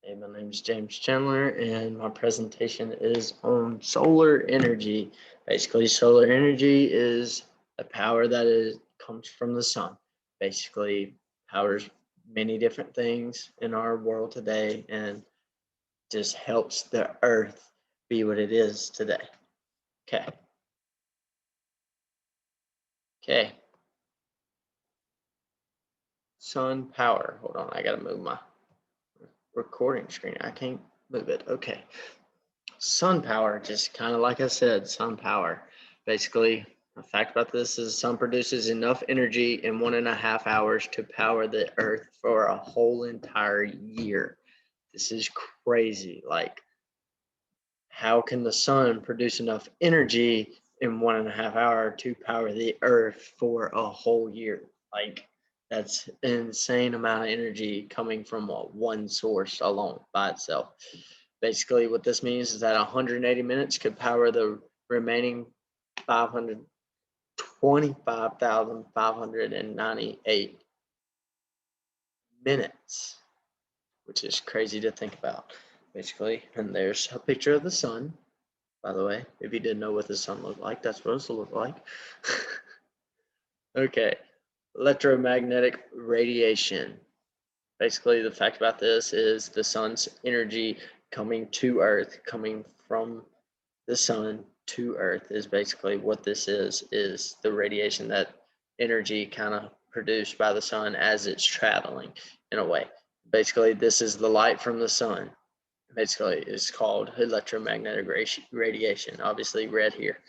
Hey, my name is James Chandler, and my presentation is on solar energy. Basically, solar energy is a power that comes from the sun. Basically, powers many different things in our world today, and just helps the Earth be what it is today. Okay, okay. Sun power. Hold on, I gotta move my recording screen. I can't move it. Okay. Sun power, just kind of like I said, sun power. Basically, the fact about this is sun produces enough energy in 1.5 hours to power the earth for a whole entire year. This is crazy. Like, how can the sun produce enough energy in 1.5 hours to power the earth for a whole year? Like, that's an insane amount of energy coming from one source alone by itself. Basically, what this means is that 180 minutes could power the remaining 525,598 minutes, which is crazy to think about, basically. And there's a picture of the sun, by the way. If you didn't know what the sun looked like, that's what it's look like. Okay, electromagnetic radiation. Basically, the fact about this is the sun's energy coming to Earth, coming from the sun to Earth is basically what this is the radiation, that energy kind of produced by the sun as it's traveling in a way. Basically, this is the light from the sun. Basically, it's called electromagnetic radiation, obviously red here.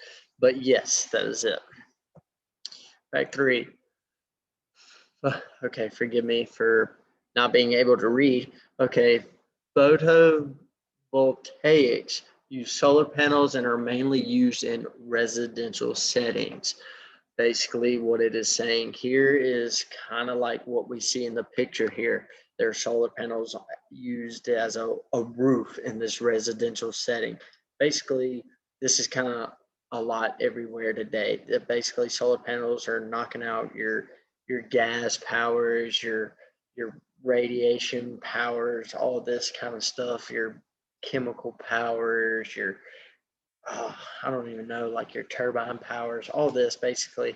But yes, that is it. Fact three. Okay, forgive me for not being able to read. Okay, photovoltaics use solar panels and are mainly used in residential settings. Basically, what it is saying here is kind of like what we see in the picture here. There are solar panels used as a roof in this residential setting. Basically, this is kind of a lot everywhere today. That basically solar panels are knocking out your gas powers, your radiation powers, all this kind of stuff, your chemical powers, your I don't even know, like your turbine powers, all this basically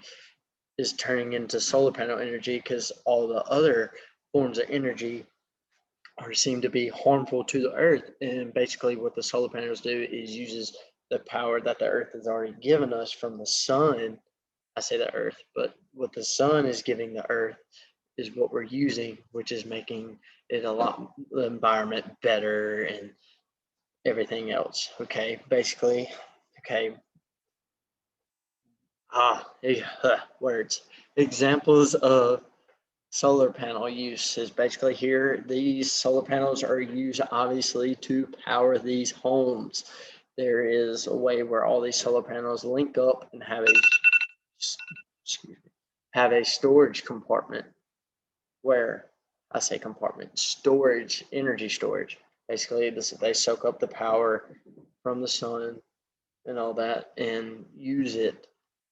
is turning into solar panel energy because all the other forms of energy are seem to be harmful to the earth. And basically what the solar panels do is uses the power that the earth has already given us from the sun. I say the earth, but what the sun is giving the earth is what we're using, which is making it a lot the environment better and everything else. Okay, basically, okay, words. Examples of solar panel use is basically here. These solar panels are used obviously to power these homes. There is a way where all these solar panels link up and have a storage compartment where I say compartment storage, energy storage. Basically, they soak up the power from the sun and all that and use it,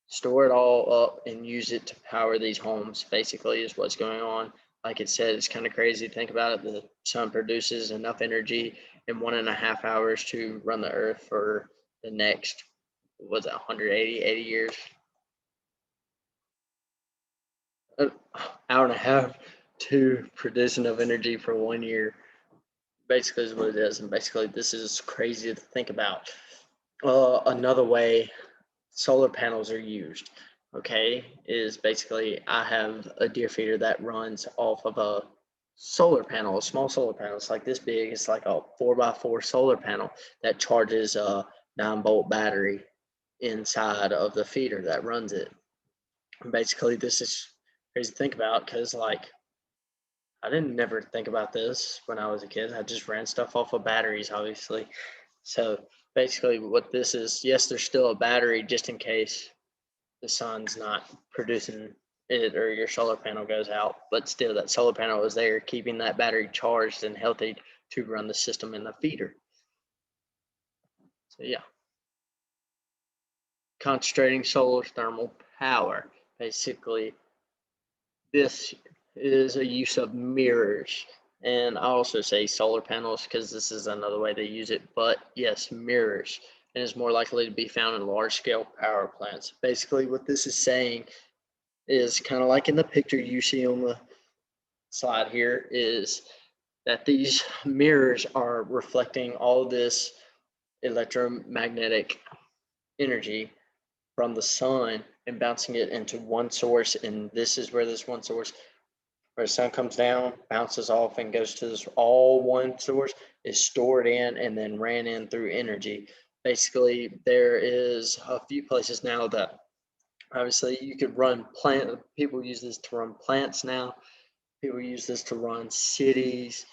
store it all up and use it to power these homes, basically, is what's going on. Like it said, it's kind of crazy to think about it. The sun produces enough energy in 1.5 hours to run the earth for the next, was it 180 years? An hour and a half to produce enough energy for 1 year. Basically, is what it is. And basically, this is crazy to think about. Another way solar panels are used, okay, is basically I have a deer feeder that runs off of a solar panel, a small solar panel. It's like this big. It's like a 4x4 solar panel that charges a 9-volt battery inside of the feeder that runs it. And basically, this is crazy to think about because, like, I didn't never think about this when I was a kid. I just ran stuff off of batteries, obviously. So basically, what this is, yes, there's still a battery just in case the sun's not producing it or your solar panel goes out, but still that solar panel is there keeping that battery charged and healthy to run the system in the feeder. So yeah, concentrating solar thermal power. Basically, this is a use of mirrors. And I also say solar panels because this is another way they use it. But yes, mirrors, and is more likely to be found in large scale power plants. Basically, what this is saying is kind of like in the picture you see on the slide here, is that these mirrors are reflecting all this electromagnetic energy from the sun and bouncing it into one source. And this is where this one source, where the sun comes down, bounces off, and goes to this all one source, is stored in and then ran in through energy. Basically, there is a few places now that obviously you could run plant. People use this to run plants now. People use this to run cities,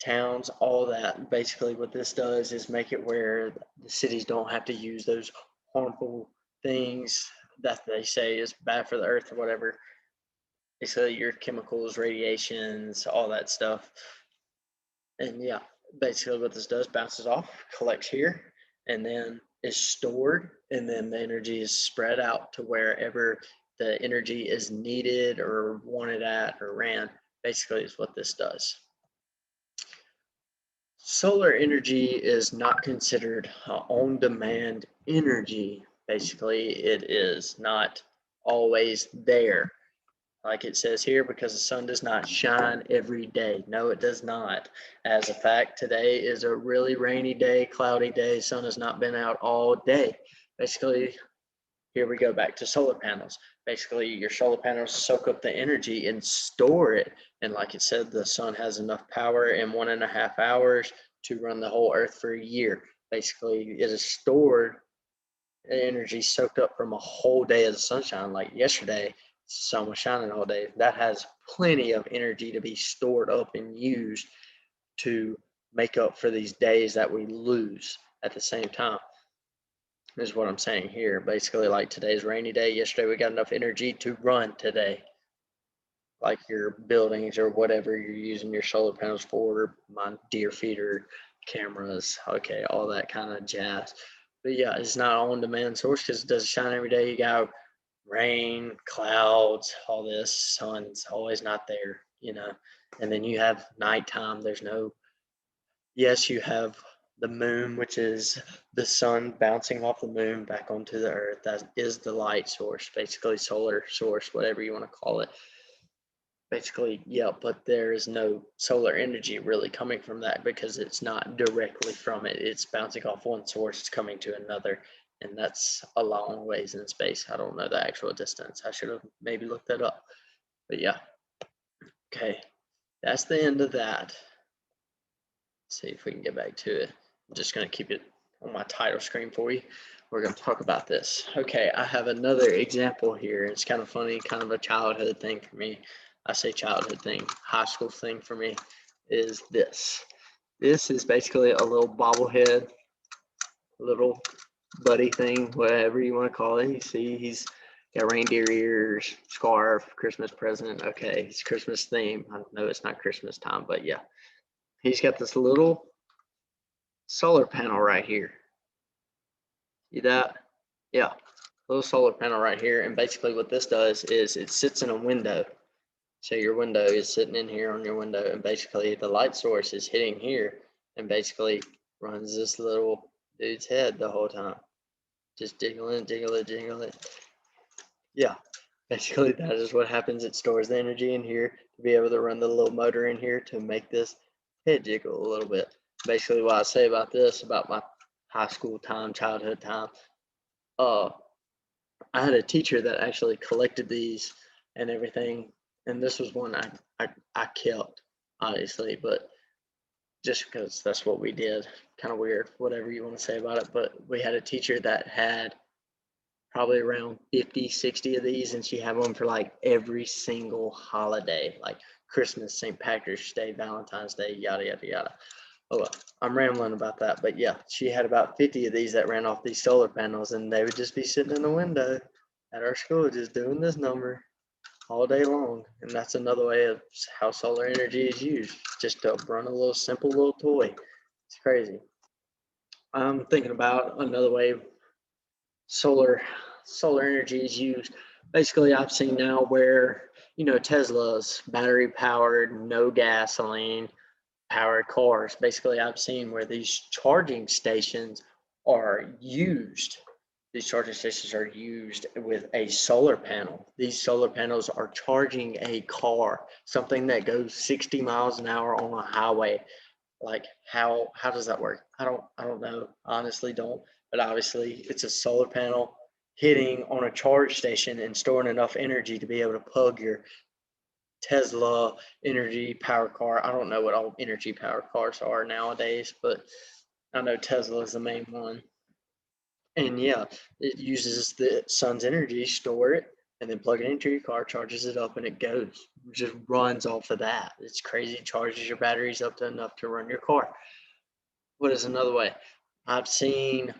towns, all that. Basically, what this does is make it where the cities don't have to use those harmful things that they say is bad for the earth or whatever. Basically, your chemicals, radiations, all that stuff. And yeah, basically what this does, bounces off, collects here, and then is stored, and then the energy is spread out to wherever the energy is needed or wanted at or ran. Basically is what this does. Solar energy is not considered on-demand energy. Basically, it is not always there, like it says here, because the sun does not shine every day. No, it does not. As a fact, today is a really rainy day, cloudy day. Sun has not been out all day. Basically, here we go back to solar panels. Basically, your solar panels soak up the energy and store it. And like it said, the sun has enough power in 1.5 hours to run the whole earth for a year. Basically, it is stored energy soaked up from a whole day of the sunshine. Like yesterday, the sun was shining all day. That has plenty of energy to be stored up and used to make up for these days that we lose at the same time. Is what I'm saying here. Basically, like today's rainy day. Yesterday, we got enough energy to run today. Like your buildings or whatever you're using your solar panels for, my deer feeder, cameras, okay, all that kind of jazz. But yeah, it's not on demand source because it doesn't shine every day. You got rain, clouds, all this, sun's always not there, you know. And then you have nighttime. There's no, yes, you have the moon, which is the sun bouncing off the moon back onto the earth. That is the light source, basically solar source, whatever you want to call it. Basically, yeah, but there is no solar energy really coming from that because it's not directly from it. It's bouncing off one source, it's coming to another, and that's a long ways in space. I don't know the actual distance. I should have maybe looked that up. But yeah, okay, that's the end of that. Let's see if we can get back to it. I'm just going to keep it on my title screen for you. We're going to talk about this. Okay, I have another example here. It's kind of funny, kind of a childhood thing for me. I say childhood thing, high school thing for me is this. This is basically a little bobblehead, little buddy thing, whatever you want to call it. You see, he's got reindeer ears, scarf, Christmas present. Okay, it's Christmas theme. I know it's not Christmas time, but yeah. He's got this little solar panel right here. See that? Yeah, little solar panel right here. And basically what this does is it sits in a window. So your window is sitting in here on your window, and basically the light source is hitting here and basically runs this little dude's head the whole time. Just jiggle it, jiggle it, jiggle it. Yeah, basically that is what happens. It stores the energy in here to be able to run the little motor in here to make this head jiggle a little bit. Basically what I say about this, about my high school time, childhood time, I had a teacher that actually collected these and everything, and this was one I kept, obviously, but just because that's what we did. Kind of weird, whatever you want to say about it, but we had a teacher that had probably around 50, 60 of these, and she had one for like every single holiday, like Christmas, St. Patrick's Day, Valentine's Day, yada, yada, yada. Oh, well, I'm rambling about that, but yeah, she had about 50 of these that ran off these solar panels, and they would just be sitting in the window at our school just doing this number all day long. And that's another way of how solar energy is used, just to run a little simple little toy. It's crazy. I'm thinking about another way solar energy is used. Basically, I've seen now where, Tesla's battery powered, no gasoline, power cars. Basically, I've seen where these charging stations are used. These charging stations are used with a solar panel. These solar panels are charging a car, something that goes 60 miles an hour on a highway. Like how does that work? I don't know. Honestly, don't. But obviously, it's a solar panel hitting on a charge station and storing enough energy to be able to plug your Tesla energy power car. I don't know what all energy power cars are nowadays, but I know Tesla is the main one. And yeah, it uses the sun's energy, store it, and then plug it into your car, charges it up, and it goes. It just runs off of that. It's crazy. It charges your batteries up to enough to run your car. What is another way? I've seen,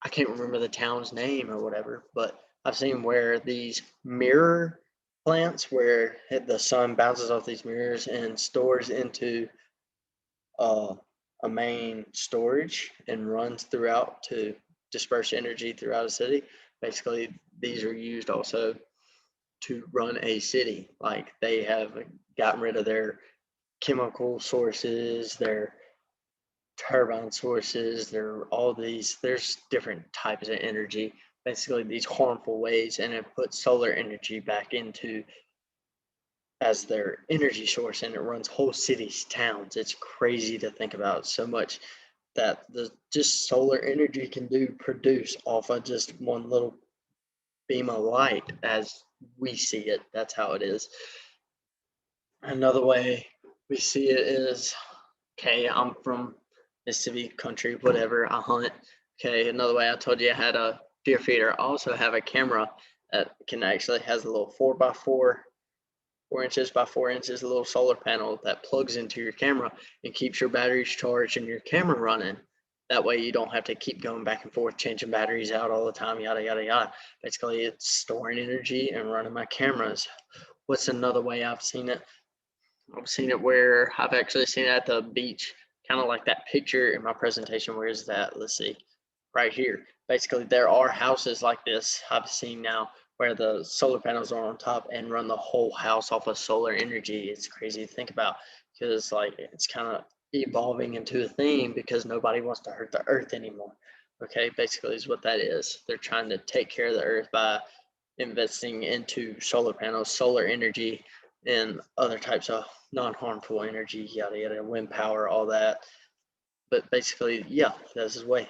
I can't remember the town's name or whatever, but I've seen where these mirror plants, where the sun bounces off these mirrors and stores into uh, a main storage and runs throughout to disperse energy throughout a city. Basically, these are used also to run a city. Like they have gotten rid of their chemical sources, their turbine sources, there are all these, there's different types of energy, basically these harmful ways, and it puts solar energy back into as their energy source, and it runs whole cities, towns. It's crazy to think about so much that the just solar energy can do produce off of just one little beam of light as we see it. That's how it is. Another way we see it is, okay, I'm from Mississippi country, whatever, I hunt. Okay, another way I told you I had a deer feeder. I also have a camera that can actually has a little 4x4, 4 inches by 4 inches, a little solar panel that plugs into your camera and keeps your batteries charged and your camera running. That way you don't have to keep going back and forth, changing batteries out all the time, yada, yada, yada. Basically, it's storing energy and running my cameras. What's another way I've seen it? I've seen it where I've actually seen it at the beach, kind of like that picture in my presentation. Where is that? Let's see, right here. Basically, there are houses like this I've seen now where the solar panels are on top and run the whole house off of solar energy. It's crazy to think about because like it's kind of evolving into a thing because nobody wants to hurt the earth anymore. Okay, basically is what that is. They're trying to take care of the earth by investing into solar panels, solar energy, and other types of non-harmful energy, yada yada, wind power, all that. But basically, yeah, that's his way.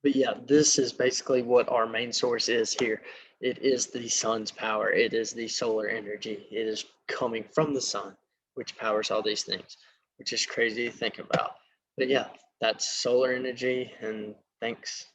But yeah, this is basically what our main source is here. It is the sun's power. It is the solar energy. It is coming from the sun, which powers all these things, which is crazy to think about. But yeah, that's solar energy, and thanks.